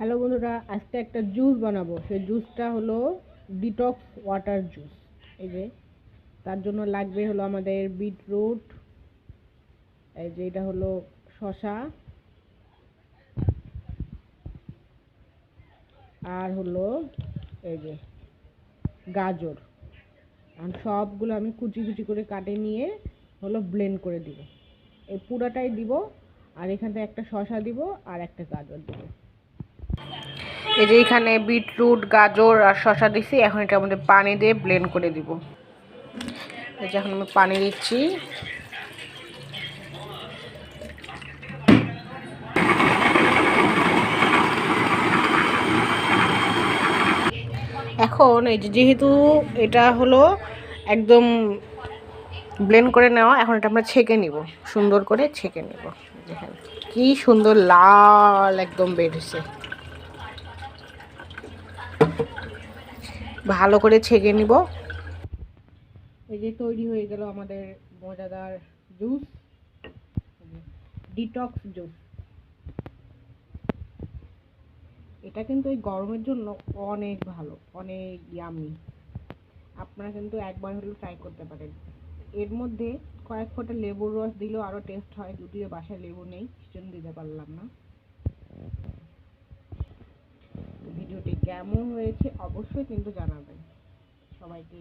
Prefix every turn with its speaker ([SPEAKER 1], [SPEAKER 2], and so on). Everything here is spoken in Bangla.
[SPEAKER 1] হ্যালো বন্ধুরা, আজকে একটা জুস বানাবো। সেই জুসটা হলো ডিটক্স ওয়াটার জুস। এই যে তার জন্য লাগবে হলো আমাদের বিটরুট, এই যে এটা হলো শসা, আর হলো এই যে গাজর। আর সবগুলো আমি কুচি কুচি করে কাটে নিয়ে হলো ব্লেন্ড করে দিব। এই পুরাটাই দিব, আর এখানে একটা শসা দিব আর একটা গাজর দিব। এই যে এখানে বিটরুট, গাজর আর শসা দিছি। এখন এটার মধ্যে পানি দিয়ে ব্লেন্ড করে দিব। এই যে এখন আমি পানি দিচ্ছি। এখন এই যে যেহেতু এটা হলো একদম ব্লেন্ড করে নেওয়া, এখন এটা আমরা ছেঁকে নিব, সুন্দর করে ছেঁকে নিব। দেখেন কি সুন্দর লাল একদম বের হয়েছে। ভালো করে ছেঁকে নিব। এই যে তৈরি হয়ে গেল আমাদের মজাদার জুস, ডিটক্স জুস। এটা কিন্তু এই গরমের জন্য অনেক ভালো, অনেক ইয়ামি। আপনারা কিন্তু একবার হলেও ট্রাই করতে পারেন। এর মধ্যে কয়েক ফোঁটা লেবুর রস দিলেও আরও টেস্ট হয়, যদিও বাসায় লেবু নেই, সেজন্য দিতে পারলাম না। ভিডিওটি কেমন হয়েছে অবশ্যই কিন্তু জানাবেন। সবাইকে